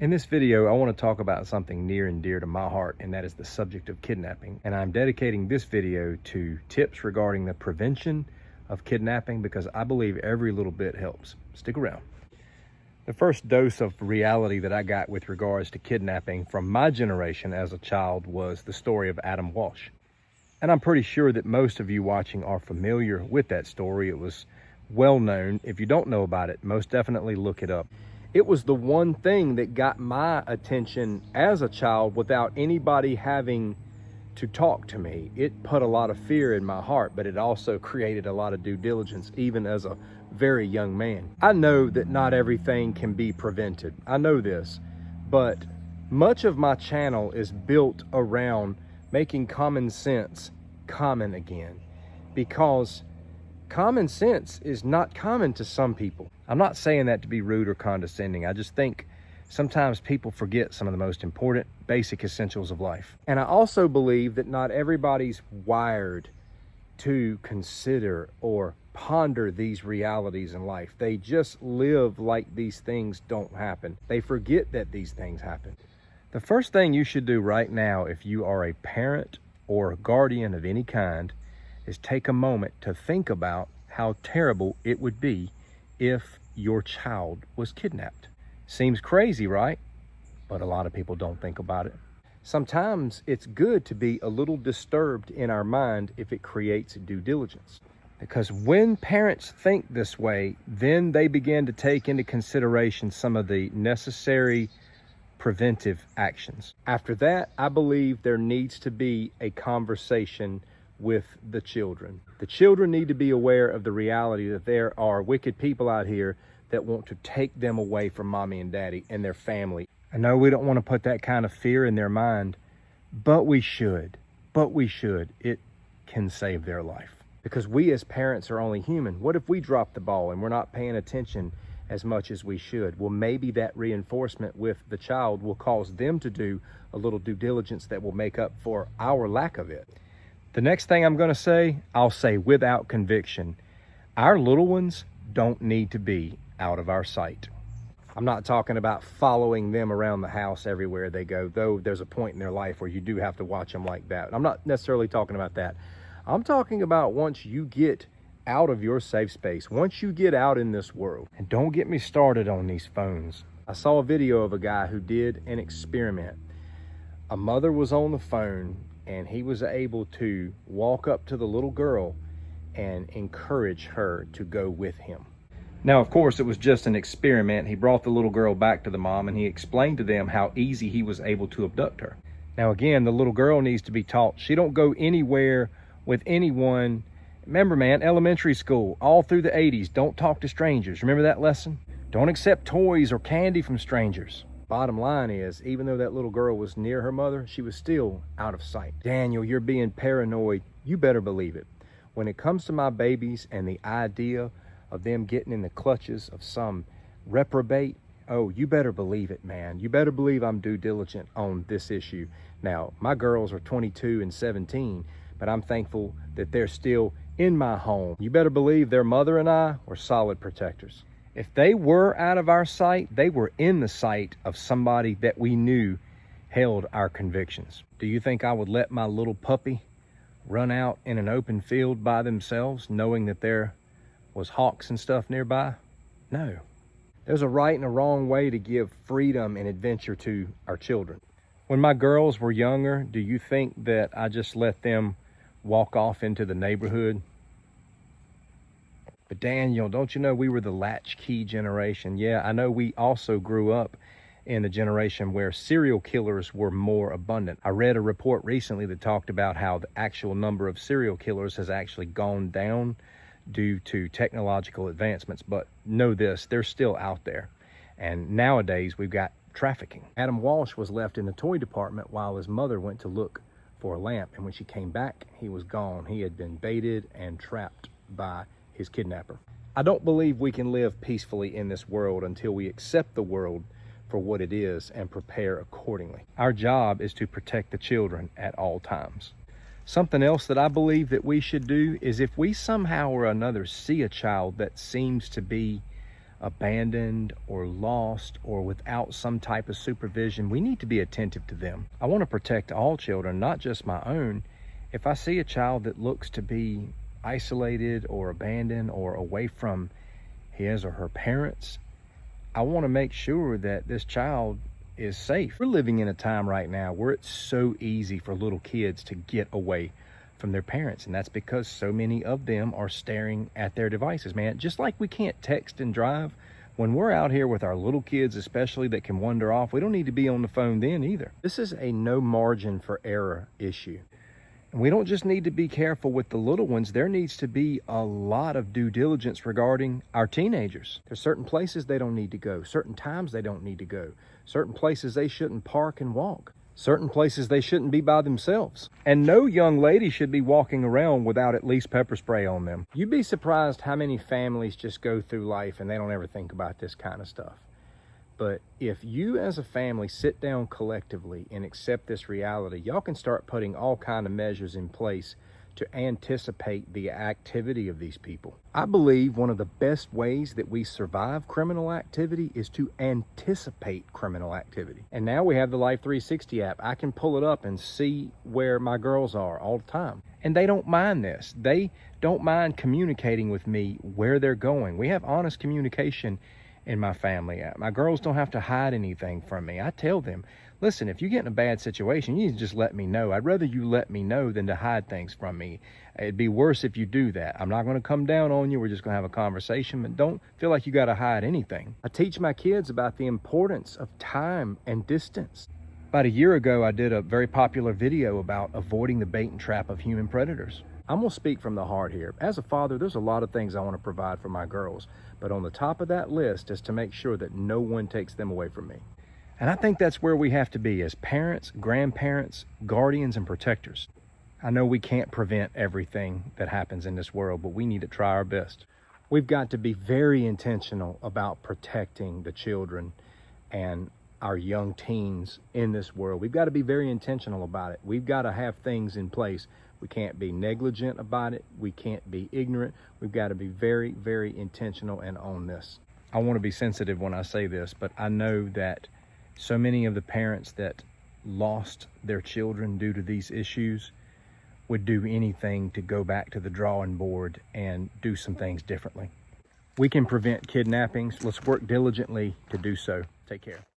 In this video, I want to talk about something near and dear to my heart, and that is the subject of kidnapping. And I'm dedicating this video to tips regarding the prevention of kidnapping because I believe every little bit helps. Stick around. The first dose of reality that I got with regards to kidnapping from my generation as a child was the story of Adam Walsh. And I'm pretty sure that most of you watching are familiar with that story. It was well known. If you don't know about it, most definitely look it up. It was the one thing that got my attention as a child without anybody having to talk to me. It put a lot of fear in my heart, but it also created a lot of due diligence, even as a very young man. I know that not everything can be prevented. I know this, but much of my channel is built around making common sense common again, because common sense is not common to some people. I'm not saying that to be rude or condescending. I just think sometimes people forget some of the most important basic essentials of life. And I also believe that not everybody's wired to consider or ponder these realities in life. They just live like these things don't happen. They forget that these things happen. The first thing you should do right now, if you are a parent or a guardian of any kind, is take a moment to think about how terrible it would be if your child was kidnapped. Seems crazy, right? But a lot of people don't think about it. Sometimes it's good to be a little disturbed in our mind if it creates due diligence. Because when parents think this way, then they begin to take into consideration some of the necessary preventive actions. After that, I believe there needs to be a conversation with the children. The children need to be aware of the reality that there are wicked people out here that want to take them away from mommy and daddy and their family. I know we don't want to put that kind of fear in their mind, but we should. It can save their life. Because we as parents are only human. What if we drop the ball and we're not paying attention as much as we should? Well, maybe that reinforcement with the child will cause them to do a little due diligence that will make up for our lack of it. The next thing I'm going to say, I'll say without conviction. Our little ones don't need to be out of our sight. I'm not talking about following them around the house everywhere they go, though there's a point in their life where you do have to watch them like that. I'm not necessarily talking about that. I'm talking about once you get out of your safe space, once you get out in this world. And don't get me started on these phones. I saw a video of a guy who did an experiment. A mother was on the phone and he was able to walk up to the little girl and encourage her to go with him. Now, of course, it was just an experiment. He brought the little girl back to the mom and he explained to them how easy he was able to abduct her. Now, again, the little girl needs to be taught she don't go anywhere with anyone. Remember, man, elementary school, all through the 80s, don't talk to strangers. Remember that lesson? Don't accept toys or candy from strangers. Bottom line is, even though that little girl was near her mother, she was still out of sight. Daniel, you're being paranoid. You better believe it. When it comes to my babies and the idea of them getting in the clutches of some reprobate, oh, you better believe it, man. You better believe I'm due diligent on this issue. Now, my girls are 22 and 17, but I'm thankful that they're still in my home. You better believe their mother and I were solid protectors. If they were out of our sight, they were in the sight of somebody that we knew held our convictions. Do you think I would let my little puppy run out in an open field by themselves, knowing that there was hawks and stuff nearby? No. There's a right and a wrong way to give freedom and adventure to our children. When my girls were younger, do you think that I just let them walk off into the neighborhood? But Daniel, don't you know we were the latchkey generation? Yeah, I know we also grew up in the generation where serial killers were more abundant. I read a report recently that talked about how the actual number of serial killers has actually gone down due to technological advancements. But know this, they're still out there. And nowadays we've got trafficking. Adam Walsh was left in the toy department while his mother went to look for a lamp. And when she came back, he was gone. He had been baited and trapped by his kidnapper. I don't believe we can live peacefully in this world until we accept the world for what it is and prepare accordingly. Our job is to protect the children at all times. Something else that I believe that we should do is if we somehow or another see a child that seems to be abandoned or lost or without some type of supervision, we need to be attentive to them. I want to protect all children, not just my own. If I see a child that looks to be isolated or abandoned or away from his or her parents, I want to make sure that this child is safe. We're living in a time right now where it's so easy for little kids to get away from their parents, and that's because so many of them are staring at their devices, man. Just like we can't text and drive, when we're out here with our little kids especially that can wander off, we don't need to be on the phone then either. This is a no margin for error issue. And we don't just need to be careful with the little ones. There needs to be a lot of due diligence regarding our teenagers. There's certain places they don't need to go, certain times they don't need to go, certain places they shouldn't park and walk, certain places they shouldn't be by themselves. And no young lady should be walking around without at least pepper spray on them. You'd be surprised how many families just go through life and they don't ever think about this kind of stuff. But if you as a family sit down collectively and accept this reality, y'all can start putting all kind of measures in place to anticipate the activity of these people. I believe one of the best ways that we survive criminal activity is to anticipate criminal activity. And now we have the Life 360 app. I can pull it up and see where my girls are all the time. And they don't mind this. They don't mind communicating with me where they're going. We have honest communication in my family. My girls don't have to hide anything from me. I tell them, listen, if you get in a bad situation, you need to just let me know. I'd rather you let me know than to hide things from me. It'd be worse if you do that. I'm not going to come down on you. We're just going to have a conversation, but don't feel like you got to hide anything. I teach my kids about the importance of time and distance. About a year ago, I did a very popular video about avoiding the bait and trap of human predators. I'm going to speak from the heart here. As a father, there's a lot of things I want to provide for my girls, but on the top of that list is to make sure that no one takes them away from me. And I think that's where we have to be as parents, grandparents, guardians, and protectors. I know we can't prevent everything that happens in this world, but we need to try our best. We've got to be very intentional about protecting the children and our young teens in this world. We've got to be very intentional about it. We've got to have things in place. We can't be negligent about it. We can't be ignorant. We've got to be very, very intentional and own this. I want to be sensitive when I say this, but I know that so many of the parents that lost their children due to these issues would do anything to go back to the drawing board and do some things differently. We can prevent kidnappings. Let's work diligently to do so. Take care.